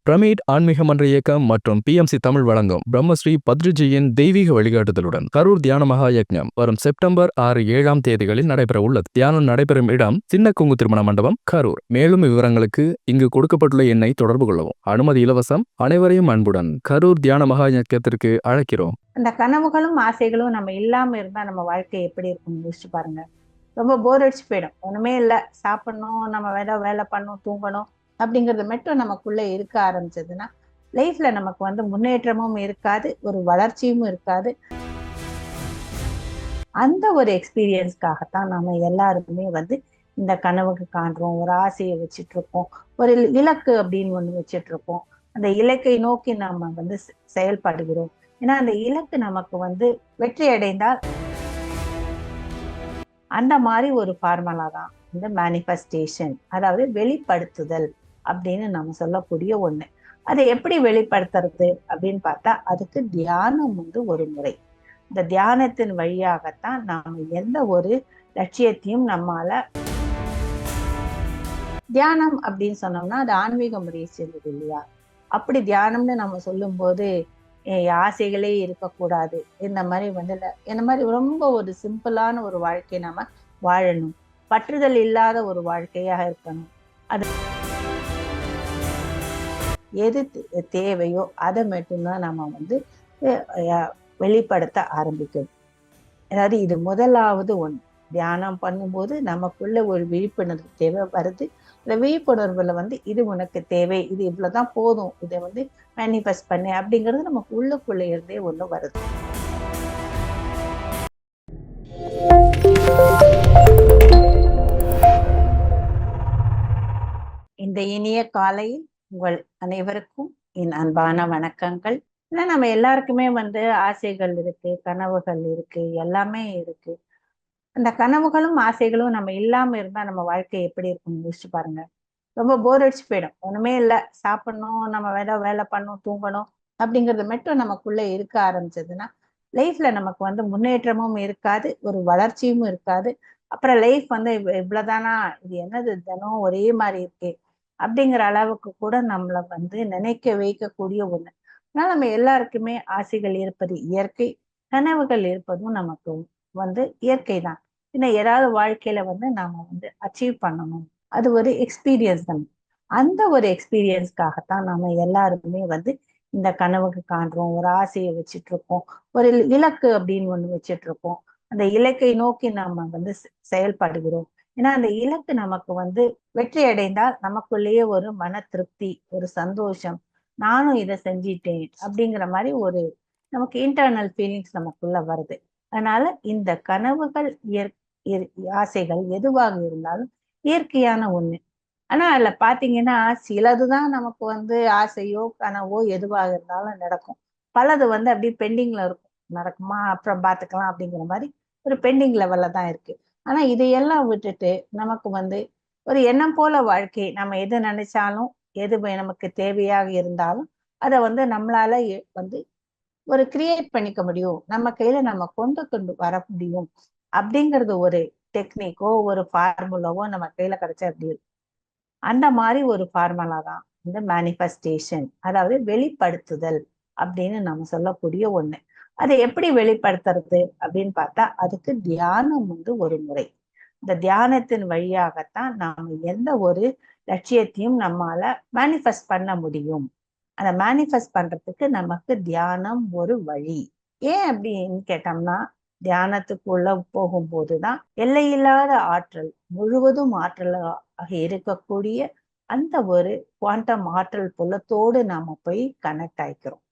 Pyramid ஆன்மீக மன்ற இயக்கம் மற்றும் பிஎம்சி தமிழ் வழங்கும் பிரம்மஸ்ரீ பத்ரிஜியின் தெய்வீக வழிகாட்டுதலுடன் கரூர் தியான மகா யக்ஞம் வரும் செப்டம்பர் 6-7 தேதிகளில் நடைபெற உள்ளது. தியானம் நடைபெறும் இடம் சின்ன குங்கு திருமண மண்டபம், கரூர். மேலும் விவரங்களுக்கு இங்கு கொடுக்கப்பட்டுள்ள எண்ணை தொடர்பு கொள்ளவும். அனுமதி இலவசம். அனைவரையும் அன்புடன் கரூர் தியான மகா யக்ஞத்திற்கு அழைக்கிறோம். அந்த கனவுகளும் ஆசைகளும் நம்ம இல்லாம இருந்தா நம்ம வாழ்க்கை எப்படி இருக்கும் யோசிச்சு பாருங்க. ரொம்ப போர் அடிச்சு போயிடும். ஒண்ணுமே இல்லை, சாப்பிடணும், நம்ம வேலை பண்ணணும், தூங்கணும் அப்படிங்கிறது மட்டும் நமக்குள்ள இருக்க ஆரம்பிச்சதுன்னா லைஃப்ல நமக்கு முன்னேற்றமும் இருக்காது, ஒரு வளர்ச்சியும் இருக்காது. அந்த ஒரு எக்ஸ்பீரியன்ஸ்க்காகத்தான் நாம எல்லாருக்குமே இந்த கனவுக்கு காண்றோம், ஒரு ஆசையை வச்சுட்டு இருக்கோம், ஒரு இலக்கு அப்படின்னு ஒண்ணு வச்சுட்டு இருக்கோம். அந்த இலக்கை நோக்கி நாம செயல்படுகிறோம். ஏன்னா அந்த இலக்கு நமக்கு வெற்றி அடைந்தால் அந்த மாதிரி ஒரு ஃபார்முலா தான் இந்த மேனிஃபெஸ்டேஷன், அதாவது வெளிப்படுத்துதல் அப்படின்னு நம்ம சொல்லக்கூடிய ஒண்ணு. அதை எப்படி வெளிப்படுத்துறது அப்படின்னு பார்த்தா அதுக்கு தியானம் ஒரு முறை. இந்த தியானத்தின் வழியாகத்தான் நாம எந்த ஒரு லட்சியத்தையும் நம்மால. தியானம் அப்படின்னு சொன்னோம்னா அது ஆன்மீக முறையை சேர்ந்தது இல்லையா? அப்படி தியானம்னு நம்ம சொல்லும் போது ஆசைகளே இருக்கக்கூடாது, இந்த மாதிரி ரொம்ப ஒரு சிம்பிளான ஒரு வாழ்க்கையை நம்ம வாழணும், பற்றுதல் இல்லாத ஒரு வாழ்க்கையாக இருக்கணும். அது எது தேவையோ அதை மட்டும்தான் நம்ம வெளிப்படுத்த ஆரம்பிக்கணும். அதாவது இது முதலாவது ஒன்று. தியானம் பண்ணும்போது நமக்குள்ள ஒரு விழிப்புணர்வு தேவை வருது. இந்த விழிப்புணர்வுல இது உனக்கு தேவை, இது இவ்வளவுதான் போதும், இதை மேனிஃபெஸ்ட் பண்ணு அப்படிங்கிறது நமக்கு உள்ளுக்குள்ள இருந்தே ஒண்ணு வருது. இந்த இனிய காலையில் உங்கள் அனைவருக்கும் என் அன்பான வணக்கங்கள். ஏன்னா நம்ம எல்லாருக்குமே ஆசைகள் இருக்கு, கனவுகள் இருக்கு, எல்லாமே இருக்கு. அந்த கனவுகளும் ஆசைகளும் நம்ம இல்லாம இருந்தா நம்ம வாழ்க்கை எப்படி இருக்கும் யோசிச்சு பாருங்க. ரொம்ப போர் அடிச்சு போயிடும். ஒண்ணுமே இல்லை, சாப்பிடணும், நம்ம வேலை பண்ணணும், தூங்கணும் அப்படிங்கிறது மட்டும் நமக்குள்ள இருக்க ஆரம்பிச்சதுன்னா லைஃப்ல நமக்கு முன்னேற்றமும் இருக்காது, ஒரு வளர்ச்சியும் இருக்காது. அப்புறம் லைஃப் இவ்வளவுதானா, இது என்னது தினம் ஒரே மாதிரி இருக்கு அப்படிங்கிற அளவுக்கு கூட நம்மளை நினைக்க வைக்கக்கூடிய ஒண்ணு. அதனால நம்ம எல்லாருக்குமே ஆசைகள் இருப்பது இயற்கை, கனவுகள் இருப்பதும் நமக்கு இயற்கை தான். இன்னும் ஏதாவது வாழ்க்கையில நாம அச்சீவ் பண்ணணும், அது ஒரு எக்ஸ்பீரியன்ஸ் தான். அந்த ஒரு எக்ஸ்பீரியன்ஸ்க்காகத்தான் நாம எல்லாருமே இந்த கனவுக்கு காண்றோம், ஒரு ஆசையை வச்சுட்டு இருக்கோம், ஒரு இலக்கு அப்படின்னு ஒண்ணு வச்சுட்டு இருக்கோம். அந்த இலக்கை நோக்கி நாம செயல்படுகிறோம். ஏன்னா அந்த இலக்கு நமக்கு வெற்றி அடைந்தால் நமக்குள்ளேயே ஒரு மன திருப்தி, ஒரு சந்தோஷம், நானும் இதை செஞ்சிட்டேன் அப்படிங்கிற மாதிரி ஒரு நமக்கு இன்டர்னல் ஃபீலிங்ஸ் நமக்குள்ள வருது. அதனால இந்த கனவுகள் ஆசைகள் எதுவாக இருந்தாலும் இயற்கையான ஒண்ணு. ஆனா அதுல பாத்தீங்கன்னா சிலதுதான் நமக்கு ஆசையோ கனவோ எதுவாக இருந்தாலும் நடக்கும். பலது அப்படியே பெண்டிங்ல இருக்கும், நடக்குமா அப்புறம் பாத்துக்கலாம் அப்படிங்கிற மாதிரி ஒரு பெண்டிங் லெவல்ல தான் இருக்கு. ஆனா இதையெல்லாம் விட்டுட்டு நமக்கு ஒரு எண்ணம் போல வாழ்க்கை, நம்ம எது நினைச்சாலும் எது நமக்கு தேவையாக இருந்தாலும் அதை நம்மளால ஒரு கிரியேட் பண்ணிக்க முடியும், நம்ம கையில நம்ம கொண்டு வர முடியும் அப்படிங்கிறது ஒரு டெக்னிக்கோ ஒரு ஃபார்முலாவோ நம்ம கையில கிடைச்சா அப்படி இருக்கும். அந்த மாதிரி ஒரு ஃபார்முலா தான் இந்த மேனிஃபெஸ்டேஷன், அதாவது வெளிப்படுத்துதல் அப்படின்னு நம்ம சொல்லக்கூடிய ஒண்ணு. அதை எப்படி வெளிப்படுத்துறது அப்படின்னு பார்த்தா அதுக்கு தியானம் ஒரு முறை. இந்த தியானத்தின் வழியாகத்தான் நாம எந்த ஒரு லட்சியத்தையும் நம்மால மேனிஃபெஸ்ட் பண்ண முடியும். அதை மேனிஃபெஸ்ட் பண்றதுக்கு நமக்கு தியானம் ஒரு வழி. ஏன் அப்படின்னு கேட்டோம்னா தியானத்துக்குள்ள போகும்போதுதான் எல்லையில்லாத ஆற்றல், முழுவதும் ஆற்றலாக இருக்கக்கூடிய அந்த ஒரு குவாண்டம் ஆற்றல் புலத்தோடு நாம போய் கனெக்ட் ஆயிக்கிறோம்.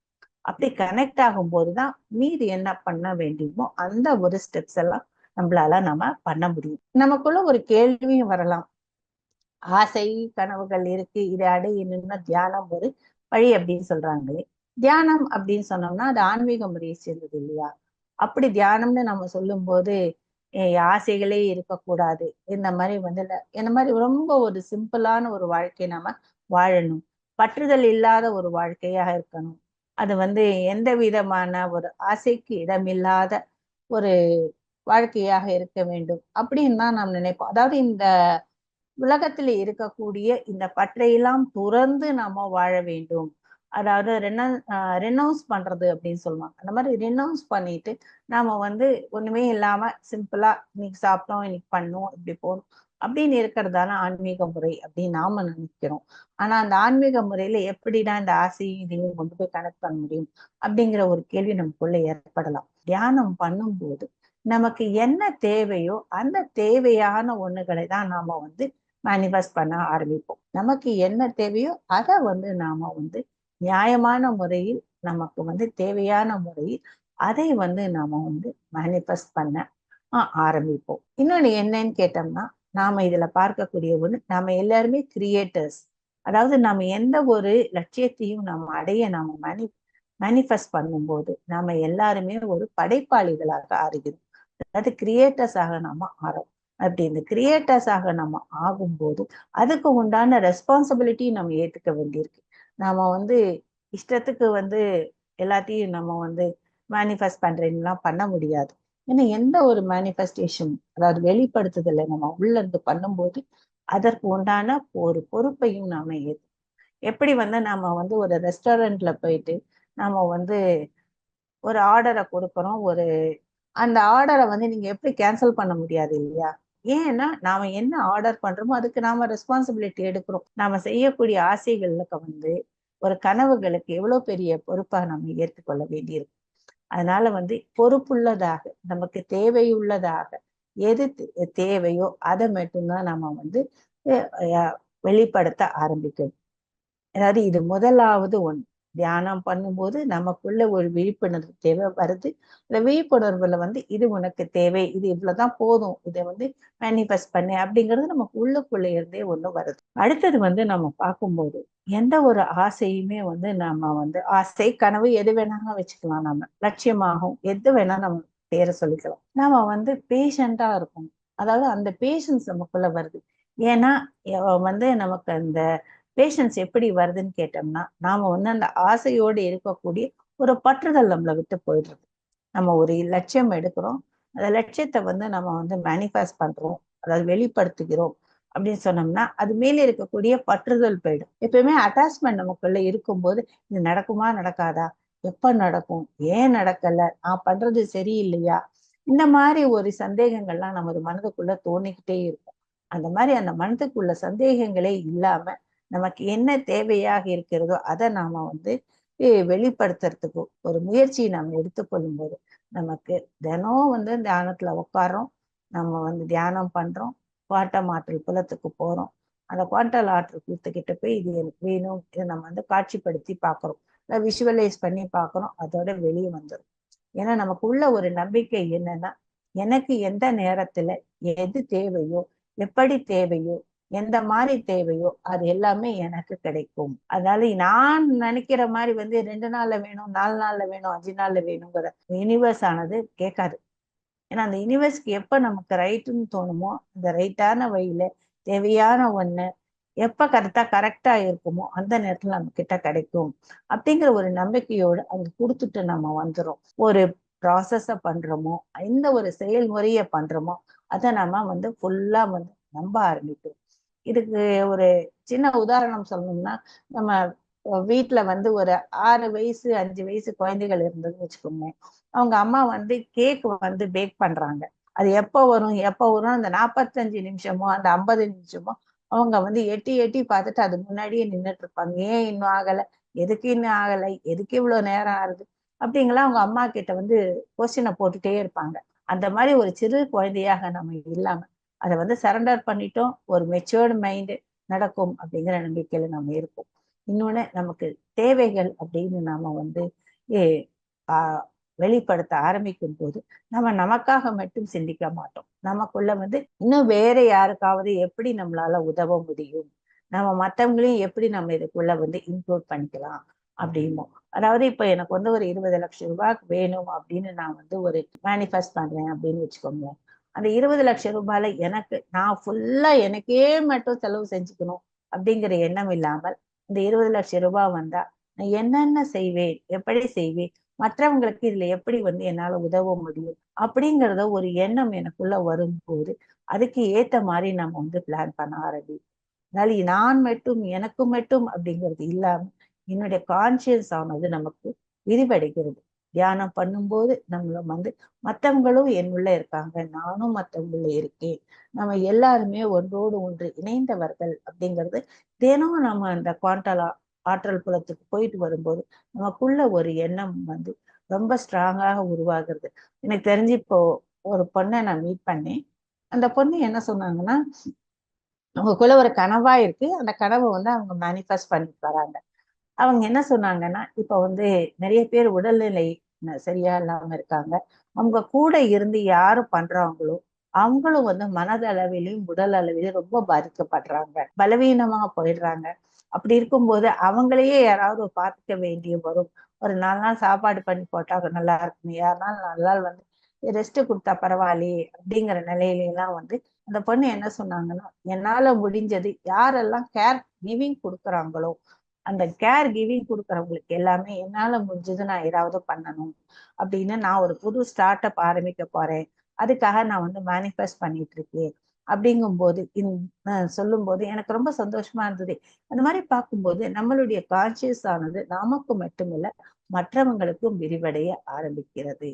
அப்படி கனெக்ட் ஆகும் போதுதான் மீது என்ன பண்ண வேண்டியமோ அந்த ஒரு ஸ்டெப்ஸ் எல்லாம் நம்மளால நம்ம பண்ண முடியும். நமக்குள்ள ஒரு கேள்வியும் வரலாம், ஆசை கனவுகள் இருக்கு, இதை அடையணும்னா தியானம் ஒரு வழி அப்படின்னு சொல்றாங்களே. தியானம் அப்படின்னு சொன்னோம்னா அது ஆன்மீக முறையை சேர்ந்தது இல்லையா? அப்படி தியானம்னு நம்ம சொல்லும் போது ஆசைகளே இருக்கக்கூடாது, இந்த மாதிரி ரொம்ப ஒரு சிம்பிளான ஒரு வாழ்க்கையை நம்ம வாழணும், பற்றுதல் இல்லாத ஒரு வாழ்க்கையாக இருக்கணும். அது எந்த விதமான ஒரு ஆசைக்கு இடமில்லாத ஒரு வாழ்க்கையாக இருக்க வேண்டும் அப்படின்னு தான் நாம் நினைப்போம். அதாவது இந்த உலகத்துல இருக்கக்கூடிய இந்த பற்றையெல்லாம் துறந்து நாம வாழ வேண்டும். அதாவது ரெனவுன்ஸ் பண்றது அப்படின்னு சொல்லுவாங்க. அந்த மாதிரி ரெனவுன்ஸ் பண்ணிட்டு நாம வந்து ஒண்ணுமே இல்லாம சிம்பிளா இன்னைக்கு சாப்பிட்டோம், இன்னைக்கு பண்ணோம், இப்படி போகணும் அப்படின்னு இருக்கிறதான ஆன்மீக முறை அப்படின்னு நாம நினைக்கிறோம். ஆனா அந்த ஆன்மீக முறையில எப்படிடா இந்த ஆசையும் இதையும் கொண்டு போய் கனெக்ட் பண்ண முடியும் அப்படிங்கிற ஒரு கேள்வி நமக்குள்ள ஏற்படலாம். தியானம் பண்ணும்போது நமக்கு என்ன தேவையோ அந்த தேவையான ஒண்ணுகளை தான் நாம வந்து மேனிஃபெஸ்ட் பண்ண ஆரம்பிப்போம். நமக்கு என்ன தேவையோ அதை வந்து நாம வந்து நியாயமான முறையில், நமக்கு வந்து தேவையான முறையில் அதை வந்து நாம வந்து மேனிஃபெஸ்ட் பண்ண ஆரம்பிப்போம். இன்னொன்னு என்னன்னு கேட்டோம்னா, நாம இதுல பார்க்கக்கூடிய ஒண்ணு, நாம எல்லாருமே கிரியேட்டர்ஸ். அதாவது நாம எந்த ஒரு லட்சியத்தையும் நாம அடைய நாம மேனிஃபெஸ்ட் பண்ணும்போது நாம எல்லாருமே ஒரு படைப்பாளிகளாக ஆகிறோம். அதாவது கிரியேட்டர்ஸாக நாம ஆறோம். அப்படி இந்த கிரியேட்டர்ஸாக நம்ம ஆகும்போது அதுக்கு உண்டான ரெஸ்பான்சிபிலிட்டி நம்ம ஏத்துக்க வேண்டியிருக்கு. நாம வந்து இஷ்டத்துக்கு வந்து எல்லாத்தையும் நம்ம வந்து மேனிஃபெஸ்ட் பண்றேன்னுலாம் பண்ண முடியாது. ஏன்னா எந்த ஒரு மேனிஃபெஸ்டேஷன், அதாவது வெளிப்படுத்துதலை நம்ம உள்ள இருந்து பண்ணும்போது அதற்கு உண்டான ஒரு பொறுப்பையும் நாம எப்படி வந்து நாம வந்து ஒரு ரெஸ்டாரண்ட்ல போயிட்டு நாம வந்து ஒரு ஆர்டரை கொடுக்குறோம். அந்த ஆர்டரை வந்து நீங்க எப்படி கேன்சல் பண்ண முடியாது இல்லையா? ஏன்னா நாம என்ன ஆர்டர் பண்றோமோ அதுக்கு நாம ரெஸ்பான்சிபிலிட்டி எடுக்கிறோம். நாம செய்யக்கூடிய ஆசைகளுக்கு வந்து ஒரு கனவுகளுக்கு எவ்வளவு பெரிய பொறுப்பா நம்ம ஏற்றுக்கொள்ள வேண்டியிருக்கு. அதனால வந்து பொறுப்புள்ளதாக, நமக்கு தேவையுள்ளதாக எது தேவையோ அதை மட்டும்தான் நம்ம வந்து வெளிப்படுத்த ஆரம்பிக்கணும். அதாவது இது முதலாவது ஒண்ணு. தியானம் பண்ணும்போது நமக்குள்ள ஒரு விழிப்புணர்வு தேவை வருது. அந்த விழிப்புணர்வுல வந்து இது உனக்கு தேவை, இது இவ்வளவுதான் போதும், இதை வந்து மேனிஃபெஸ்ட் பண்ணு அப்படிங்கிறது நமக்கு உள்ளுக்குள்ள இருந்தே ஒண்ணு வருது. அடுத்தது வந்து நம்ம பார்க்கும்போது எந்த ஒரு ஆசையுமே வந்து நம்ம வந்து ஆசை கனவு எது வேணாலும் வச்சுக்கலாம். நம்ம லட்சியமாகும் எது வேணா நம்ம பேரை சொல்லிக்கலாம். நாம வந்து பேஷண்டா இருக்கும். அதாவது அந்த பேஷன்ஸ் நமக்குள்ள வருது. ஏன்னா வந்து நமக்கு அந்த பேஷன்ஸ் எப்படி வருதுன்னு கேட்டோம்னா, நாம வந்து அந்த ஆசையோடு இருக்கக்கூடிய ஒரு பற்றுதல் நம்மளை விட்டு போயிடுறது. நம்ம ஒரு லட்சியம் எடுக்கிறோம், அந்த லட்சியத்தை வந்து நம்ம வந்து மேனிஃபெஸ்ட் பண்றோம், அதாவது வெளிப்படுத்துகிறோம் அப்படின்னு சொன்னோம்னா அது மேலே இருக்கக்கூடிய பற்றுதல் போயிடும். எப்பயுமே அட்டாச்மெண்ட் நமக்குள்ள இருக்கும்போது இது நடக்குமா நடக்காதா, எப்ப நடக்கும், ஏன் நடக்கல, நான் பண்றது சரியில்லையா, இந்த மாதிரி ஒரு சந்தேகங்கள்லாம் நமது மனதுக்குள்ள தோணிக்கிட்டே இருக்கும். அந்த மாதிரி அந்த மனதுக்குள்ள சந்தேகங்களே இல்லாம நமக்கு என்ன தேவையாக இருக்கிறதோ அதை நாம வந்து வெளிப்படுத்துறதுக்கு ஒரு முயற்சியை நம்ம எடுத்துக்கொள்ளும் போது நமக்கு தினம் வந்து தியானத்துல உட்காரோம், நம்ம வந்து தியானம் பண்றோம், குவாண்டம் ஆற்றல் புலத்துக்கு போறோம். அந்த குவாண்டம் ஆற்றல் புலத்துக்கிட்ட போய் இது எனக்கு வேணும், இதை நம்ம வந்து காட்சிப்படுத்தி பார்க்கிறோம், விஷுவலைஸ் பண்ணி பார்க்கிறோம், அதோட வெளியே வந்துடும். ஏன்னா நமக்கு உள்ள ஒரு நம்பிக்கை என்னன்னா, எனக்கு எந்த நேரத்துல எது தேவையோ, எப்படி தேவையோ, எந்த மாதிரி தேவையோ அது எல்லாமே எனக்கு கிடைக்கும். அதனால நான் நினைக்கிற மாதிரி வந்து 2 நாள்ல வேணும், 4 நாள்ல வேணும், 5 நாள்ல வேணுங்கிற யூனிவர்ஸ் ஆனது கேட்காது. ஏன்னா அந்த யூனிவர்ஸ்க்கு எப்ப நமக்கு ரைட்டுன்னு தோணுமோ அந்த ரைட்டான வழியில தேவையான ஒண்ணு எப்ப கரெக்டா இருக்குமோ அந்த நேரத்துல நம்ம கிட்ட கிடைக்கும் அப்படிங்கிற ஒரு நம்பிக்கையோடு அது கொடுத்துட்டு நம்ம வந்துடும். ஒரு ப்ராசஸ பண்றோமோ, எந்த ஒரு செயல்முறைய பண்றோமோ அதை நம்ம வந்து ஃபுல்லா வந்து நம்ப ஆரம்பிக்கும். இதுக்கு ஒரு சின்ன உதாரணம் சொல்லணும்னா, நம்ம வீட்டுல வந்து ஒரு 6 வயசு 5 வயசு குழந்தைகள் இருந்ததுன்னு வச்சுக்கோங்க. அவங்க அம்மா வந்து கேக் வந்து பேக் பண்றாங்க. அது எப்ப வரும் அந்த 45 நிமிஷமோ அந்த 50 நிமிஷமோ அவங்க வந்து எட்டி எட்டி பார்த்துட்டு அது முன்னாடியே நின்றுட்டு இருப்பாங்க. ஏன் இன்னும் ஆகலை, எதுக்கு இன்னும் ஆகலை, எதுக்கு இவ்வளவு நேரம் ஆகுது அப்படிங்கலாம் அவங்க அம்மா கிட்ட வந்து கொஸ்டினை போட்டுட்டே இருப்பாங்க. அந்த மாதிரி ஒரு சிறு குழந்தையாக நம்ம இல்லாம அதை வந்து சரண்டர் பண்ணிட்டோம், ஒரு மெச்சூர்டு மைண்டு நடக்கும் அப்படிங்கிற நம்பிக்கையில நம்ம இருப்போம். இன்னொன்னு நமக்கு தேவைகள் அப்படின்னு நாம வந்து வெளிப்படுத்த ஆரம்பிக்கும் போது நம்ம நமக்காக மட்டும் சிந்திக்க மாட்டோம். நமக்குள்ள வந்து இன்னும் வேற யாருக்காவது எப்படி நம்மளால உதவ முடியும், நம்ம மற்றவங்களையும் எப்படி நம்ம இதுக்குள்ள வந்து இன்க்ளூட் பண்ணிக்கலாம் அப்படிமோ. அதாவது இப்ப எனக்கு வந்து ஒரு 20 லட்சம் ரூபாய்க்கு வேணும் அப்படின்னு நான் வந்து ஒரு மேனிஃபெஸ்ட் பண்றேன் அப்படின்னு வச்சுக்கோங்க. அந்த 20 லட்சம் ரூபாயில நான் ஃபுல்லா எனக்கே மட்டும் செலவு செஞ்சுக்கணும் அப்படிங்கிற எண்ணம் இல்லாமல், இந்த 20 லட்சம் ரூபாய் வந்தா நான் என்னென்ன செய்வேன், எப்படி செய்வேன், மற்றவங்களுக்கு இதுல எப்படி வந்து என்னால உதவ முடியும் அப்படிங்கிறத ஒரு எண்ணம் எனக்குள்ள வரும்போது அதுக்கு ஏத்த மாதிரி நம்ம வந்து பிளான் பண்ண அதனால நான் மட்டும் எனக்கு மட்டும் அப்படிங்கிறது இல்லாம என்னுடைய கான்சியஸ் ஆனது நமக்கு விரிவடைகிறது. தியானம் பண்ணும்போது நம்மள வந்து மற்றவங்களும் என்னுள்ள இருக்காங்க, நானும் மற்றவங்களும் இருக்கேன், நம்ம எல்லாருமே ஒன்றோடு ஒன்று இணைந்தவர்கள் அப்படிங்கிறது தினம் நம்ம அந்த குவாண்டல் ஆற்றல் புலத்துக்கு போயிட்டு வரும்போது நமக்குள்ள ஒரு எண்ணம் வந்து ரொம்ப ஸ்ட்ராங்காக உருவாகிறது. எனக்கு தெரிஞ்சு இப்போ ஒரு பொண்ணை நான் மீட் பண்ணேன். அந்த பொண்ணு என்ன சொன்னாங்கன்னா, அவங்களுக்குள்ள ஒரு கனவா இருக்கு, அந்த கனவை வந்து அவங்க மேனிஃபெஸ்ட் பண்ணிட்டு வராங்க. அவங்க என்ன சொன்னாங்கன்னா, இப்ப வந்து நிறைய பேர் உடல்நிலை சரியா இல்லாம இருக்காங்க. அவங்க கூட இருந்து யாரு பண்றாங்களோ அவங்களும் வந்து மனதளவிலும் உடல் அளவிலும் ரொம்ப பாதிக்கப்படுறாங்க, பலவீனமா போயிடுறாங்க. அப்படி இருக்கும்போது அவங்களையே யாராவது பார்த்துக்க வேண்டிய வரும். ஒரு 4 நாள் சாப்பாடு பண்ணி போட்டா நல்லா இருக்கும், யாருனாலும் 4 நாள் வந்து ரெஸ்ட் கொடுத்தா பரவாயில்லையே அப்படிங்கிற நிலையில எல்லாம் வந்து அந்த பொண்ணு என்ன சொன்னாங்கன்னா, என்னால முடிஞ்சது யாரெல்லாம் கேர் கிவிங் கொடுக்குறாங்களோ அந்த கேர் கிவிங் கொடுக்குறவங்களுக்கு எல்லாமே என்னால முடிஞ்சது நான் ஏதாவது பண்ணணும் அப்படின்னு நான் ஒரு புது ஸ்டார்ட் அப் ஆரம்பிக்க போறேன், அதுக்காக நான் வந்து மேனிஃபெஸ்ட் பண்ணிட்டு இருக்கேன் அப்படிங்கும்போது சொல்லும் போது எனக்கு ரொம்ப சந்தோஷமா இருந்தது. அந்த மாதிரி பார்க்கும்போது நம்மளுடைய கான்சியஸ் ஆனது நமக்கு மட்டுமில்ல மற்றவங்களுக்கும் விரிவடைய ஆரம்பிக்கிறது.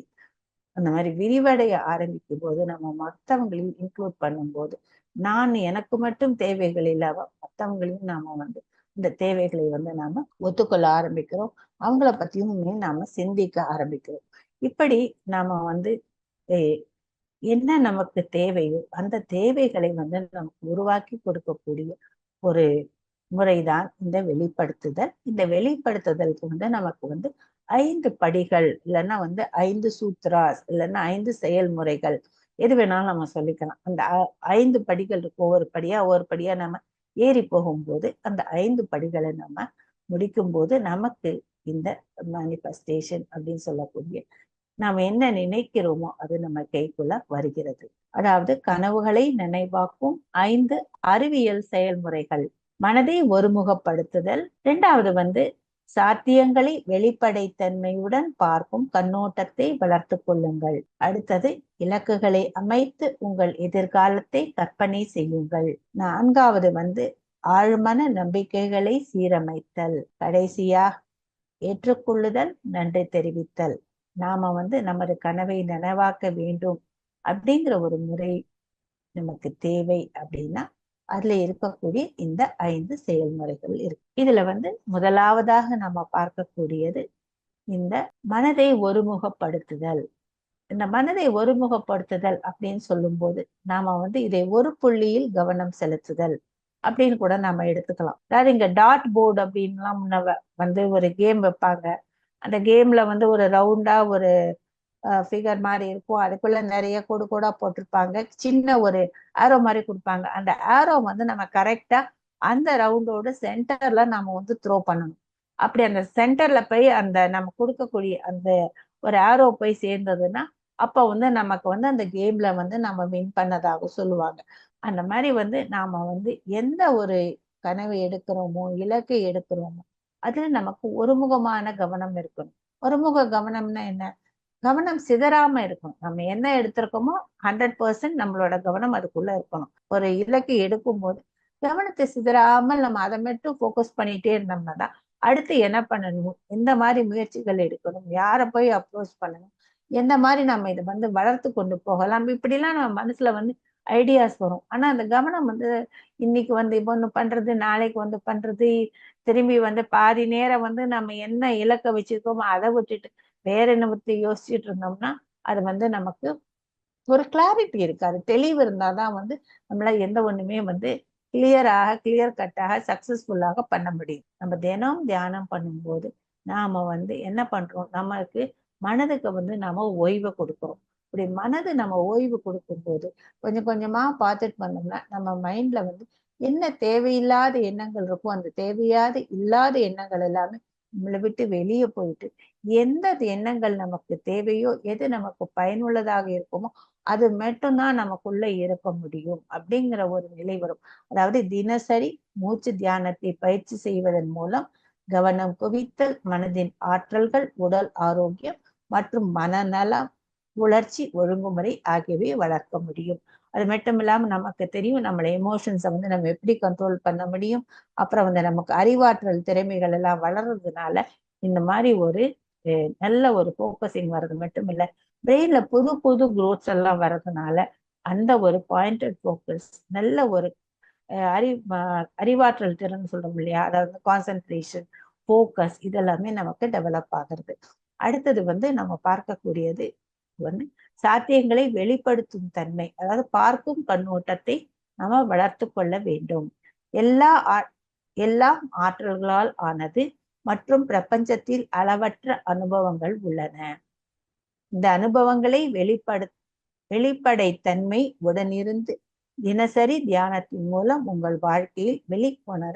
அந்த மாதிரி விரிவடைய ஆரம்பிக்கும் போது நம்ம மற்றவங்களையும் இன்க்ளூட் பண்ணும்போது நான் எனக்கு மட்டும் தேவைகள் இல்லாம மற்றவங்களையும் நாம வந்து இந்த தேவைகளை வந்து நாம ஒத்துக்கொள்ள ஆரம்பிக்கிறோம், அவங்கள பத்தியுமே நாம சிந்திக்க ஆரம்பிக்கிறோம். இப்படி நாம வந்து என்ன நமக்கு தேவையோ அந்த தேவைகளை வந்து நமக்கு உருவாக்கி கொடுக்கக்கூடிய ஒரு முறைதான் இந்த வெளிப்படுத்துதல். இந்த வெளிப்படுத்துதலுக்கு வந்து நமக்கு வந்து 5 படிகள் இல்லைன்னா வந்து 5 சூத்ராஸ் இல்லைன்னா 5 செயல்முறைகள் எது வேணாலும் நம்ம சொல்லிக்கலாம். அந்த 5 படிகள் இருக்கு. ஒவ்வொரு படியா நம்ம ஏறி போகும்போது அந்த 5 படிகளை நம்ம முடிக்கும் போது நமக்கு இந்த மேனிஃபெஸ்டேஷன் அப்படின்னு சொல்லக்கூடிய நாம் என்ன நினைக்கிறோமோ அது நம்ம கைக்குள்ள வருகிறது. அதாவது கனவுகளை நினைவாக்கும் 5 அறிவியல் செயல்முறைகள். மனதை ஒருமுகப்படுத்துதல். 2வது வந்து சாத்தியங்களை வெளிப்படைத்தன்மையுடன் பார்க்கும் கண்ணோட்டத்தை வளர்த்து கொள்ளுங்கள். அடுத்தது இலக்குகளை அமைத்து உங்கள் எதிர்காலத்தை கற்பனை செய்யுங்கள். 4வது வந்து ஆழ்மன நம்பிக்கைகளை சீரமைத்தல். கடைசியா ஏற்றுக்கொள்ளுதல், நன்றி தெரிவித்தல். நாம வந்து நமது கனவை நனவாக்க வேண்டும் அப்படிங்கிற ஒரு முறை நமக்கு தேவை அப்படின்னா அதுல இருக்கக்கூடிய இந்த 5 செயல்முறைகள் இருக்கு. இதுல வந்து முதலாவதாக நம்ம பார்க்கக்கூடியது இந்த மனதை ஒருமுகப்படுத்துதல். இந்த மனதை ஒருமுகப்படுத்துதல் அப்படின்னு சொல்லும் போது நாம வந்து இதை ஒரு புள்ளியில் கவனம் செலுத்துதல் அப்படின்னு கூட நம்ம எடுத்துக்கலாம். அதாவது இங்க டாட் போர்டு அப்படின்லாம் முன்ன வந்து ஒரு கேம் வைப்பாங்க. அந்த கேம்ல வந்து ஒரு ரவுண்டா ஒரு ஃபிகர் மாதிரி இருக்கும், அதுக்குள்ள நிறைய கோடு கோடா போட்டிருப்பாங்க, சின்ன ஒரு ஆரோ மாதிரி கொடுப்பாங்க. அந்த ஆரோ வந்து நம்ம கரெக்டா அந்த ரவுண்டோட சென்டர்ல நம்ம வந்து த்ரோ பண்ணணும். அப்படி அந்த சென்டர்ல போய் அந்த நம்ம கொடுக்கக்கூடிய அந்த ஒரு ஆரோ போய் சேர்ந்ததுன்னா அப்ப வந்து நமக்கு வந்து அந்த கேம்ல வந்து நம்ம வின் பண்ணதாக சொல்லுவாங்க. அந்த மாதிரி வந்து நாம வந்து எந்த ஒரு கனவை எடுக்கிறோமோ இலக்கை எடுக்கிறோமோ அதுல நமக்கு ஒருமுகமான கவனம் இருக்கணும். ஒருமுக கவனம்னா என்ன? கவனம் சிதறாம இருக்கணும். நம்ம என்ன எடுத்திருக்கோமோ 100% நம்மளோட கவனம் அதுக்குள்ள இருக்கணும். ஒரு இலக்கை எடுக்கும் போது கவனத்தை சிதறாமல் நம்ம அதை மட்டும் ஃபோக்கஸ் பண்ணிட்டே இருந்தோம்னா தான் அடுத்து என்ன பண்ணணும், எந்த மாதிரி முயற்சிகள் எடுக்கணும், யாரை போய் அப்ரோச் பண்ணணும், எந்த மாதிரி நம்ம இதை வந்து வளர்த்து கொண்டு போகலாம், இப்படிலாம் நம்ம மனசுல வந்து ஐடியாஸ் வரும். ஆனா அந்த கவனம் வந்து இன்னைக்கு வந்து இப்போ ஒண்ணு பண்றது, நாளைக்கு வந்து பண்றது, திரும்பி வந்து பாதி நேரம் வந்து நம்ம என்ன இலக்கை வச்சிருக்கோமோ அதை விட்டுட்டு வேற என்ன பத்தி யோசிச்சுட்டு இருந்தோம்னா அது வந்து நமக்கு ஒரு கிளாரிட்டி இருக்காது. தெளிவு இருந்தாதான் வந்து நம்மளால எந்த ஒண்ணுமே வந்து கிளியர் கட்டாக சக்சஸ்ஃபுல்லாக பண்ண முடியும். நம்ம தினம் தியானம் பண்ணும்போது நாம வந்து என்ன பண்றோம், நமக்கு மனதுக்கு வந்து நாம ஓய்வு கொடுக்குறோம். இப்படி மனது நம்ம ஓய்வு கொடுக்கும் போது கொஞ்சம் கொஞ்சமா பார்த்துட்டு பண்ணோம்னா நம்ம மைண்ட்ல வந்து என்ன தேவையில்லாத எண்ணங்கள் இருக்கோ அந்த தேவையாத இல்லாத எண்ணங்கள் எல்லாமே நம்மளை விட்டு வெளியே போயிட்டு எந்த எண்ணங்கள் நமக்கு தேவையோ எது நமக்கு பயனுள்ளதாக இருக்குமோ அது மட்டும்தான் நமக்குள்ள இருக்க முடியும் அப்படிங்கிற ஒரு நிலை வரும். அதாவது தினசரி மூச்சு தியானத்தை பயிற்சி செய்வதன் மூலம் கவனம் குவித்தல், மனதின் ஆற்றல்கள், உடல் ஆரோக்கியம் மற்றும் மனநலம், உணர்ச்சி ஒழுங்குமுறை ஆகியவை வளர்க்க முடியும். அது மட்டும் இல்லாம நமக்கு தெரியும் நம்மள எமோஷன்ஸை வந்து நம்ம எப்படி கண்ட்ரோல் பண்ண முடியும். அப்புறம் வந்து நமக்கு அறிவாற்றல் திறமைகள் எல்லாம் வளர்றதுனால இந்த மாதிரி ஒரு நல்ல ஒரு ஃபோக்கஸிங் வர்றது மட்டும் இல்லை, பிரெயின்ல புது புது குரோத்ஸ் எல்லாம் வர்றதுனால அந்த ஒரு பாயிண்டட் ஃபோக்கஸ், நல்ல ஒரு அறிவாற்றல் திறன் சொல்றோம் இல்லையா, அதாவது கான்சென்ட்ரேஷன், ஃபோக்கஸ், இதெல்லாமே நமக்கு டெவலப் ஆகிறது. அடுத்தது வந்து நம்ம பார்க்கக்கூடியது வந்து சாத்தியங்களை வெளிப்படுத்தும் தன்மை, அதாவது பார்க்கும் கண்ணோட்டத்தை நம்ம வளர்த்து கொள்ள வேண்டும். எல்லாம் ஆற்றல்களால் ஆனது மற்றும் பிரபஞ்சத்தில் அளவற்ற அனுபவங்கள் உள்ளன. இந்த அனுபவங்களை வெளிப்படைத்தன்மை உடனிருந்து தினசரி தியானத்தின் மூலம் உங்கள் வாழ்க்கையில் வெளிக்கொணர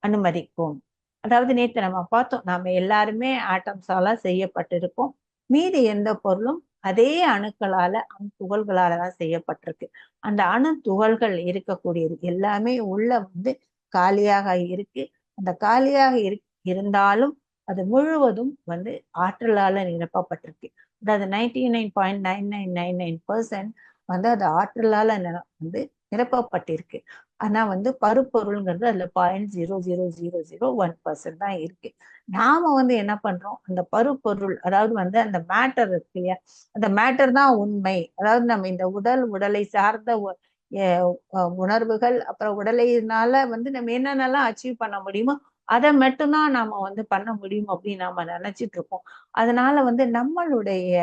அனுமதிக்கும். அதாவது நேற்று நம்ம பார்த்தோம், நாம எல்லாருமே ஆட்டம்ஸால செய்யப்பட்டிருக்கோம். மீதி எந்த பொருளும் அதே அணுக்களால, அணு துகள்களால தான் செய்யப்பட்டிருக்கு. அந்த அணு துகள்கள் இருக்கக்கூடியது எல்லாமே உள்ள வந்து காலியாக இருக்கு. அந்த காலியாக இருந்தாலும் அது முழுவதும் வந்து ஆற்றலால நிரப்பப்பட்டிருக்கு. அதாவது 99.9999% வந்து அது ஆற்றலால வந்து நிரப்பப்பட்டிருக்கு. ஆனா வந்து பருப்பொருள்ங்கிறது அதுல 0.00001% தான் இருக்கு. நாம வந்து என்ன பண்றோம், அந்த பருப்பொருள், அதாவது வந்து அந்த மேட்டர் இருக்கு இல்லையா, அந்த மேட்டர் தான் உண்மை. அதாவது நம்ம இந்த உடலை சார்ந்த உணர்வுகள், அப்புறம் உடலைனால வந்து நம்ம என்னென்னலாம் அச்சீவ் பண்ண முடியுமோ அதை மட்டும்தான் நாம வந்து பண்ண முடியும் அப்படின்னு நாம நினைச்சிட்டு இருக்கோம். அதனால வந்து நம்மளுடைய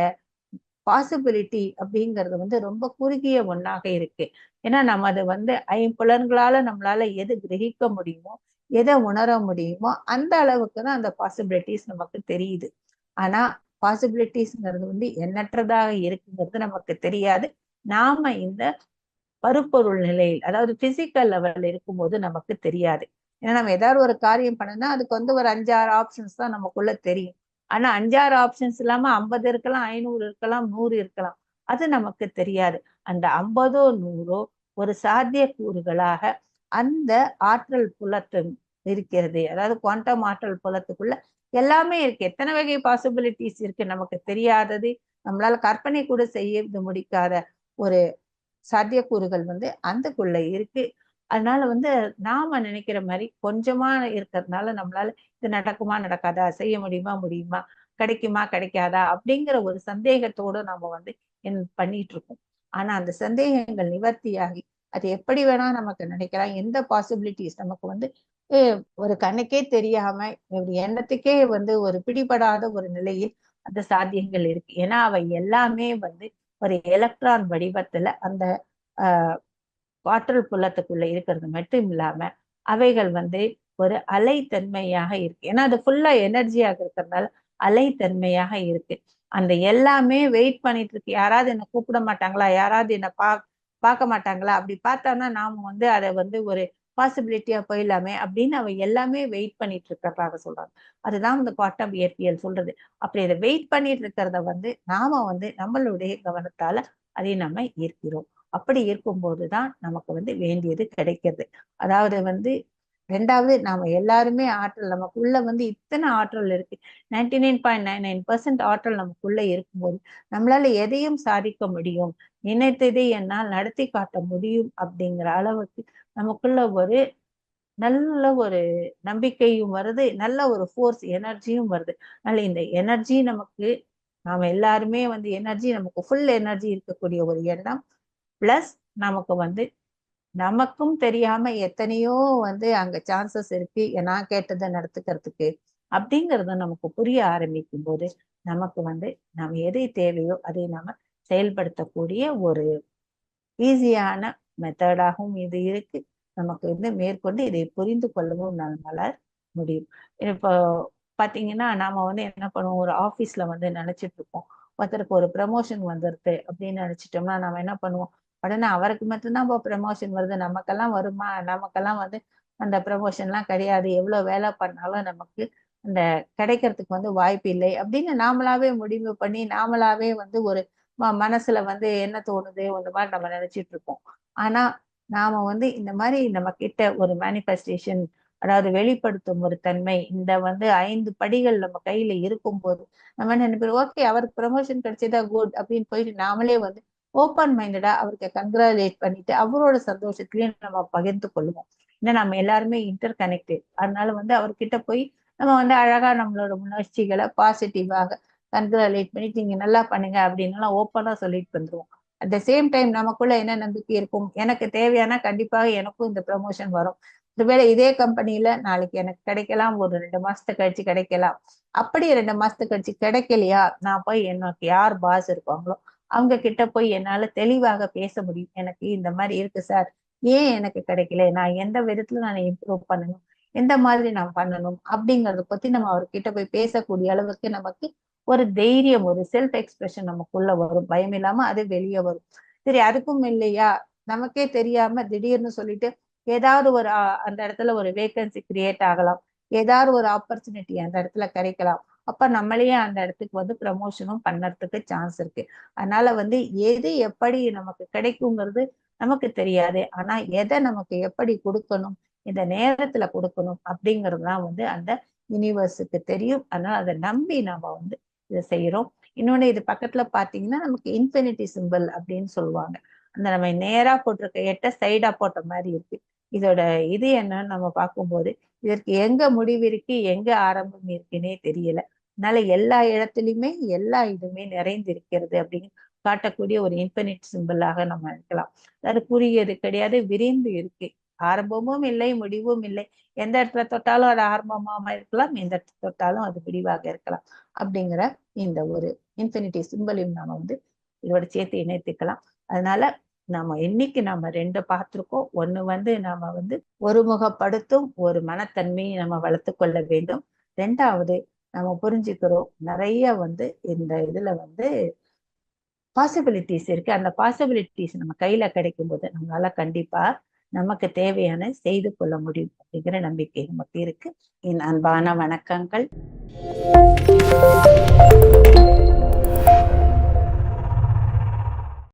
பாசிபிலிட்டி அப்படிங்கிறது வந்து ரொம்ப குறுகிய ஒண்ணாக இருக்கு. ஏன்னா நம்ம அதை வந்து ஐம்புலன்களால நம்மளால எது கிரகிக்க முடியுமோ, எதை உணர முடியுமோ அந்த அளவுக்கு தான் அந்த பாசிபிலிட்டிஸ் நமக்கு தெரியுது. ஆனா பாசிபிலிட்டிஸ்ங்கிறது வந்து எண்ணற்றதாக இருக்குங்கிறது நமக்கு தெரியாது. நாம இந்த பருப்பொருள் நிலையில், அதாவது பிசிக்கல் லெவல் இருக்கும்போது நமக்கு தெரியாது. ஏன்னா நம்ம ஏதாவது ஒரு காரியம் பண்ணணும்னா அதுக்கு வந்து ஒரு 5-6 ஆப்ஷன்ஸ் தான் நமக்குள்ள தெரியும். ஆனா 5-6 ஆப்ஷன்ஸ் இல்லாம 50 இருக்கலாம், 500 இருக்கலாம், 100 இருக்கலாம். அது நமக்கு தெரியாது. அந்த 50ஓ 100ஓ ஒரு சாத்திய கூறுகளாக அந்த ஆற்றல் புலத்து இருக்கிறது. அதாவது குவாண்டம் ஆற்றல் புலத்துக்குள்ள எல்லாமே இருக்கு. எத்தனை வகை பாசிபிலிட்டிஸ் இருக்கு நமக்கு தெரியாதது, நம்மளால கற்பனை கூட செய்ய முடிக்காத ஒரு சாத்தியக்கூறுகள் வந்து அந்தக்குள்ள இருக்கு. அதனால வந்து நாம நினைக்கிற மாதிரி கொஞ்சமா இருக்கிறதுனால நம்மளால இது நடக்குமா நடக்காதா, செய்ய முடியுமா, கிடைக்குமா கிடைக்காதா அப்படிங்கிற ஒரு சந்தேகத்தோட நம்ம வந்து பண்ணிட்டு இருக்கோம். ஆனா அந்த சந்தேகங்கள் நிவர்த்தியாகி அது எப்படி வேணா நமக்கு நினைக்கலாம். எந்த பாசிபிலிட்டிஸ் நமக்கு வந்து ஒரு கண்ணுக்கே தெரியாம எண்ணத்துக்கே வந்து ஒரு பிடிபடாத ஒரு நிலையில் அந்த சாத்தியங்கள் இருக்கு. ஏன்னா அவை எல்லாமே வந்து ஒரு எலக்ட்ரான் வடிவத்துல அந்த ஆற்றல் புலத்துக்குள்ள இருக்கிறது மட்டும் இல்லாம அவைகள் வந்து ஒரு அலைத்தன்மையாக இருக்கு. ஏன்னா அது ஃபுல்லா எனர்ஜியாக இருக்கிறதுனால அலைத்தன்மையாக இருக்கு. அந்த எல்லாமே வெயிட் பண்ணிட்டு இருக்கு. யாராவது என்ன கூப்பிட மாட்டாங்களா, யாராவது என்ன பார்க்க மாட்டாங்களா, அப்படி பார்த்தான்னா நாம வந்து அதை வந்து ஒரு பாசிபிலிட்டியா போயிடலாமே அப்படின்னு அவ எல்லாமே வெயிட் பண்ணிட்டு இருக்கிறதாக சொல்றாங்க. அதுதான் இந்த குவாண்டம் இயற்பியல் சொல்றது. அப்படி அதை வெயிட் பண்ணிட்டு இருக்கிறத வந்து நாம வந்து நம்மளுடைய கவனத்தால அதை நம்ம ஈர்க்கிறோம். அப்படி இருக்கும்போதுதான் நமக்கு வந்து வேண்டியது கிடைக்கிறது. அதாவது வந்து ரெண்டாவது, நாம எல்லாருமே ஆற்றல், நமக்குள்ள வந்து இத்தனை ஆற்றல் இருக்கு. 99.99% ஆற்றல் நமக்குள்ள இருக்கும்போது நம்மளால எதையும் சாதிக்க முடியும், நினைத்ததை என்னால் நடத்தி காட்ட முடியும் அப்படிங்கிற அளவுக்கு நமக்குள்ள ஒரு நல்ல ஒரு நம்பிக்கையும் வருது, நல்ல ஒரு ஃபோர்ஸ் எனர்ஜியும் வருது. அதனால இந்த எனர்ஜி நமக்கு, நாம எல்லாருமே வந்து எனர்ஜி, நமக்கு ஃபுல் எனர்ஜி இருக்கக்கூடிய ஒரு எண்ணம். பிளஸ் நமக்கு வந்து நமக்கும் தெரியாம எத்தனையோ வந்து அங்க சான்சஸ் இருக்கு நான் கேட்டதை நடத்துக்கிறதுக்கு அப்படிங்கறத நமக்கு புரிய ஆரம்பிக்கும் போது நமக்கு வந்து நம்ம எதை தேவையோ அதை நாம செயல்படுத்தக்கூடிய ஒரு ஈஸியான மெத்தடாகவும் இது இருக்கு. நமக்கு வந்து மேற்கொண்டு இதை புரிந்து கொள்ளவும் நம்மளால முடியும். இப்போ பாத்தீங்கன்னா நாம வந்து என்ன பண்ணுவோம், ஒரு ஆபீஸ்ல வந்து நினைச்சிட்டு இருப்போம், ஒருத்தருக்கு ஒரு ப்ரமோஷன் வந்துருது அப்படின்னு நினைச்சிட்டோம்னா நம்ம என்ன பண்ணுவோம், உடனே அவருக்கு மட்டும்தான் இப்போ ப்ரமோஷன் வருது, நமக்கெல்லாம் வருமா, நமக்கெல்லாம் வந்து அந்த ப்ரமோஷன்லாம் கிடையாது, எவ்வளவு வேலை பண்ணாலும் நமக்கு அந்த கிடைக்கிறதுக்கு வந்து வாய்ப்பு இல்லை அப்படின்னு நாமளாவே முடிவு பண்ணி நாமளாவே வந்து ஒரு மனசுல வந்து என்ன தோணுது இந்த மாதிரி நம்ம நினைச்சிட்டு இருக்கோம். ஆனா நாம வந்து இந்த மாதிரி நம்ம கிட்ட ஒரு மேனிஃபெஸ்டேஷன், அதாவது வெளிப்படுத்தும் ஒரு தன்மை, இந்த வந்து 5 படிகள் நம்ம கையில இருக்கும்போது நம்ம நினைப்போம், ஓகே அவருக்கு ப்ரமோஷன் கிடைச்சதா குட் அப்படின்னு போயிட்டு நாமளே வந்து ஓப்பன் மைண்டடா அவருக்கு கங்க்ராச்சுலேட் பண்ணிட்டு அவரோட சந்தோஷத்திலையும் நம்ம பகிர்ந்து கொள்ளுவோம். ஏன்னா நம்ம எல்லாருமே இன்டர் கனெக்டட். அதனால வந்து அவர்கிட்ட போய் நம்ம வந்து அழகா நம்மளோட உணர்ச்சிகளை பாசிட்டிவாக கங்க்ராச்சுலேட் பண்ணிட்டு நீங்க நல்லா பண்ணுங்க அப்படின்னு ஓப்பனா சொல்லிட்டு வந்துருவோம். அட் த சேம் டைம் நமக்குள்ள என்ன நம்பிக்கை இருக்கும், எனக்கு தேவையான கண்டிப்பாக எனக்கும் இந்த ப்ரமோஷன் வரும். ஒருவேளை இதே கம்பெனில நாளைக்கு எனக்கு கிடைக்கலாம், ஒரு 2 மாசத்துக்கு கழிச்சு கிடைக்கலாம். அப்படி 2 மாசத்துக்கு கழிச்சு கிடைக்கலையா, நான் போய் எனக்கு யார் பாஸ் இருப்பாங்களோ அவங்க கிட்ட போய் என்னால தெளிவாக பேச முடியும். எனக்கு இந்த மாதிரி இருக்கு சார், ஏன் எனக்கு கிடைக்கல, நான் எந்த விதத்துல நான் இம்ப்ரூவ் பண்ணணும், எந்த மாதிரி நான் பண்ணணும் அப்படிங்கறத பத்தி நம்ம அவர்கிட்ட போய் பேசக்கூடிய அளவுக்கு நமக்கு ஒரு தைரியம், ஒரு செல்ஃப் எக்ஸ்பிரஷன் நமக்குள்ள வரும். பயம் இல்லாம அது வெளியே வரும். சரி, அதுக்கும் இல்லையா, நமக்கே தெரியாம திடீர்னு சொல்லிட்டு ஏதாவது ஒரு அந்த இடத்துல ஒரு வேகன்சி கிரியேட் ஆகலாம், ஏதாவது ஒரு ஆப்பர்ச்சுனிட்டி அந்த இடத்துல கிடைக்கலாம். அப்ப நம்மளையே அந்த இடத்துக்கு வந்து ப்ரமோஷனும் பண்ணறதுக்கு சான்ஸ் இருக்கு. அதனால வந்து எது எப்படி நமக்கு கிடைக்குங்கிறது நமக்கு தெரியாது. ஆனா எதை நமக்கு எப்படி கொடுக்கணும், இந்த நேரத்துல கொடுக்கணும் அப்படிங்கறதுதான் வந்து அந்த யூனிவர்ஸுக்கு தெரியும். அதனால அதை நம்பி நாம வந்து இதை செய்யறோம். இன்னொன்னு, இது பக்கத்துல பாத்தீங்கன்னா நமக்கு இன்ஃபினிட்டி சிம்பிள் அப்படின்னு சொல்லுவாங்க. அந்த நம்ம நேரா போட்டிருக்க எட்ட சைடா போட்ட மாதிரி இருக்கு. இதோட இது என்னன்னு நம்ம பார்க்கும்போது இதற்கு எங்க முடிவு இருக்கு, எங்க ஆரம்பம் இருக்குன்னே தெரியல. அதனால எல்லா இடத்துலயுமே எல்லா இதுவுமே நிறைந்து இருக்கிறது அப்படின்னு காட்டக்கூடிய ஒரு இன்ஃபினிட் சிம்பிளாக நம்ம இருக்கலாம். அதாவது குறுகியது கிடையாது, விரிந்து இருக்கு. ஆரம்பமும் இல்லை, முடிவும் இல்லை. எந்த இடத்துல தொட்டாலும் அது ஆரம்பமா இருக்கலாம், எந்த இடத்துல தொட்டாலும் அது முடிவாக இருக்கலாம். அப்படிங்கிற இந்த ஒரு இன்ஃபினிட்டி சிம்பிளையும் நாம வந்து இதோட சேர்த்து இணைத்துக்கலாம். அதனால இன்னைக்கு நம்ம 2 பார்த்திருக்கோம். ஒண்ணு வந்து நாம வந்து ஒருமுகப்படுத்தும் ஒரு மனத்தன்மையை நம்ம வளர்த்து கொள்ள வேண்டும். 2வது, நம்ம புரிஞ்சுக்கிறோம் நிறைய வந்து இந்த இதுல வந்து பாசிபிலிட்டிஸ் இருக்கு. அந்த பாசிபிலிட்டிஸ் நம்ம கையில கிடைக்கும் போது நம்மளால கண்டிப்பா நமக்கு தேவையான செய்து கொள்ள முடியும் அப்படிங்கிற நம்பிக்கை நமக்கு இருக்கு. என் அன்பான வணக்கங்கள்.